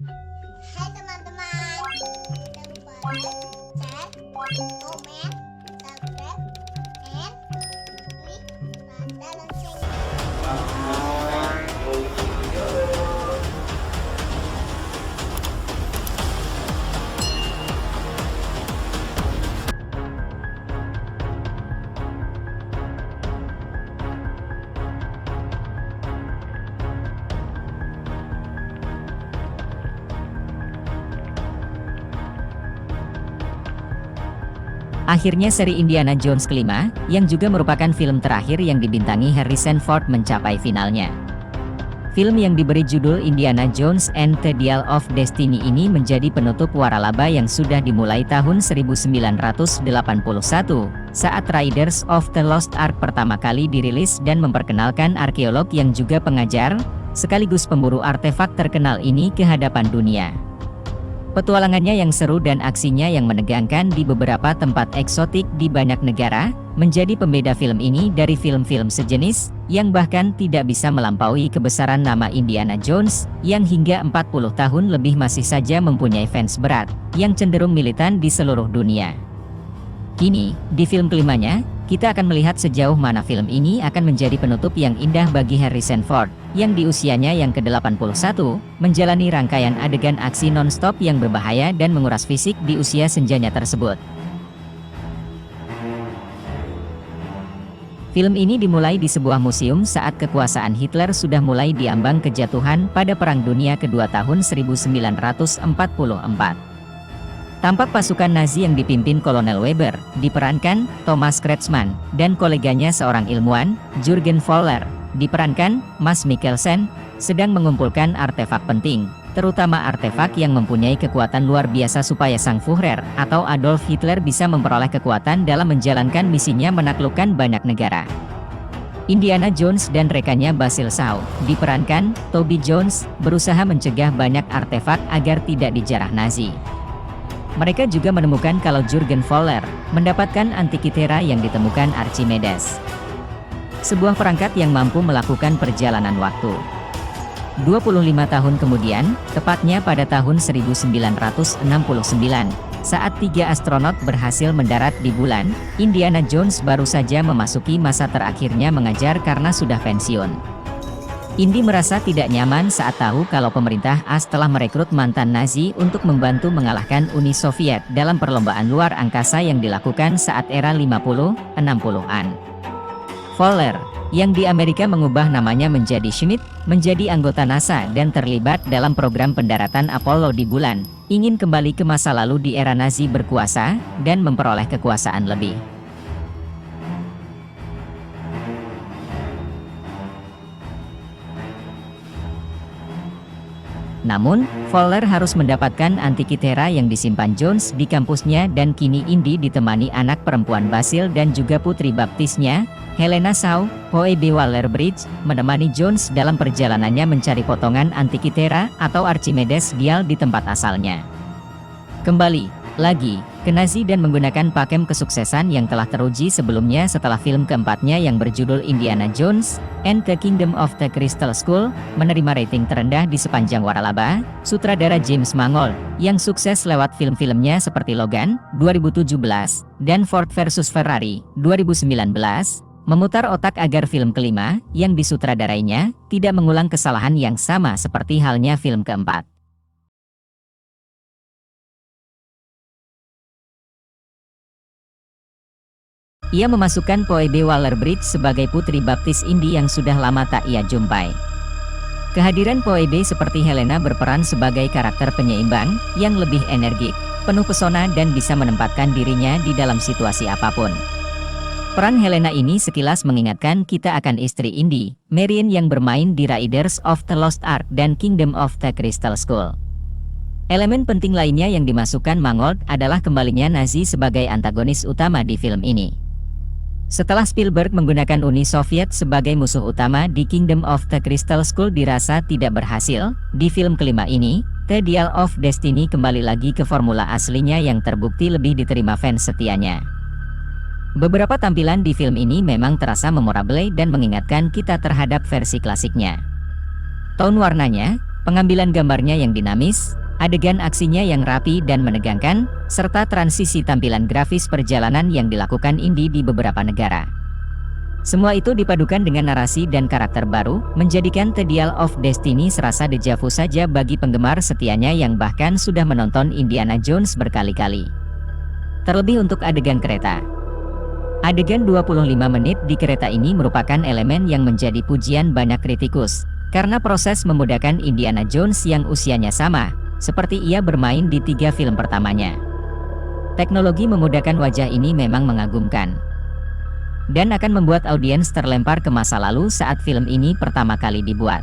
Hai teman-teman, jangan lupa like, share, komen, subscribe, and klik tanda loncengnya. Akhirnya seri Indiana Jones kelima, yang juga merupakan film terakhir yang dibintangi Harrison Ford mencapai finalnya. Film yang diberi judul Indiana Jones and the Dial of Destiny ini menjadi penutup waralaba yang sudah dimulai tahun 1981, saat Raiders of the Lost Ark pertama kali dirilis dan memperkenalkan arkeolog yang juga pengajar, sekaligus pemburu artefak terkenal ini ke hadapan dunia. Petualangannya yang seru dan aksinya yang menegangkan di beberapa tempat eksotik di banyak negara, menjadi pembeda film ini dari film-film sejenis, yang bahkan tidak bisa melampaui kebesaran nama Indiana Jones, yang hingga 40 tahun lebih masih saja mempunyai fans berat, yang cenderung militan di seluruh dunia. Kini, di film kelimanya, kita akan melihat sejauh mana film ini akan menjadi penutup yang indah bagi Harrison Ford, yang di usianya yang ke-81, menjalani rangkaian adegan aksi non-stop yang berbahaya dan menguras fisik di usia senjanya tersebut. Film ini dimulai di sebuah museum saat kekuasaan Hitler sudah mulai diambang kejatuhan pada Perang Dunia Kedua tahun 1944. Tampak pasukan Nazi yang dipimpin Kolonel Weber, diperankan Thomas Kretschmann, dan koleganya seorang ilmuwan, Jürgen Voller, diperankan Mads Mikkelsen, sedang mengumpulkan artefak penting, terutama artefak yang mempunyai kekuatan luar biasa supaya sang Führer atau Adolf Hitler bisa memperoleh kekuatan dalam menjalankan misinya menaklukkan banyak negara. Indiana Jones dan rekannya Basil Shaw, diperankan Toby Jones, berusaha mencegah banyak artefak agar tidak dijarah Nazi. Mereka juga menemukan kalau Jürgen Voller mendapatkan Antikythera yang ditemukan Archimedes, sebuah perangkat yang mampu melakukan perjalanan waktu. 25 tahun kemudian, tepatnya pada tahun 1969, saat 3 astronot berhasil mendarat di bulan, Indiana Jones baru saja memasuki masa terakhirnya mengajar karena sudah pensiun. Indy merasa tidak nyaman saat tahu kalau pemerintah AS telah merekrut mantan Nazi untuk membantu mengalahkan Uni Soviet dalam perlombaan luar angkasa yang dilakukan saat era 50-60-an. Voller, yang di Amerika mengubah namanya menjadi Schmidt, menjadi anggota NASA dan terlibat dalam program pendaratan Apollo di bulan, ingin kembali ke masa lalu di era Nazi berkuasa, dan memperoleh kekuasaan lebih. Namun, Voller harus mendapatkan Antikythera yang disimpan Jones di kampusnya dan kini Indy ditemani anak perempuan Basil dan juga putri baptisnya, Helena Shaw, Phoebe Waller-Bridge, menemani Jones dalam perjalanannya mencari potongan Antikythera atau Archimedes dial di tempat asalnya. Kembali lagi ke Nazi dan menggunakan pakem kesuksesan yang telah teruji sebelumnya setelah film keempatnya yang berjudul Indiana Jones and the Kingdom of the Crystal Skull menerima rating terendah di sepanjang waralaba. Sutradara James Mangold yang sukses lewat film-filmnya seperti Logan 2017 dan Ford vs Ferrari 2019 memutar otak agar film kelima yang disutradarainya tidak mengulang kesalahan yang sama seperti halnya film keempat. Ia memasukkan Phoebe Waller-Bridge sebagai putri baptis Indy yang sudah lama tak ia jumpai. Kehadiran Phoebe seperti Helena berperan sebagai karakter penyeimbang, yang lebih energik, penuh pesona dan bisa menempatkan dirinya di dalam situasi apapun. Peran Helena ini sekilas mengingatkan kita akan istri Indy, Marion yang bermain di Raiders of the Lost Ark dan Kingdom of the Crystal Skull. Elemen penting lainnya yang dimasukkan Mangold adalah kembalinya Nazi sebagai antagonis utama di film ini. Setelah Spielberg menggunakan Uni Soviet sebagai musuh utama di Kingdom of the Crystal Skull dirasa tidak berhasil, di film kelima ini, The Dial of Destiny kembali lagi ke formula aslinya yang terbukti lebih diterima fans setianya. Beberapa tampilan di film ini memang terasa memorable dan mengingatkan kita terhadap versi klasiknya. Tone warnanya, Pengambilan gambarnya yang dinamis, adegan aksinya yang rapi dan menegangkan, serta transisi tampilan grafis perjalanan yang dilakukan Indy di beberapa negara. Semua itu dipadukan dengan narasi dan karakter baru, menjadikan The Dial of Destiny serasa deja vu saja bagi penggemar setianya yang bahkan sudah menonton Indiana Jones berkali-kali. Terlebih untuk adegan kereta. Adegan 25 menit di kereta ini merupakan elemen yang menjadi pujian banyak kritikus, karena proses memudahkan Indiana Jones yang usianya sama, seperti ia bermain di 3 film pertamanya. Teknologi memudahkan wajah ini memang mengagumkan, dan akan membuat audiens terlempar ke masa lalu saat film ini pertama kali dibuat.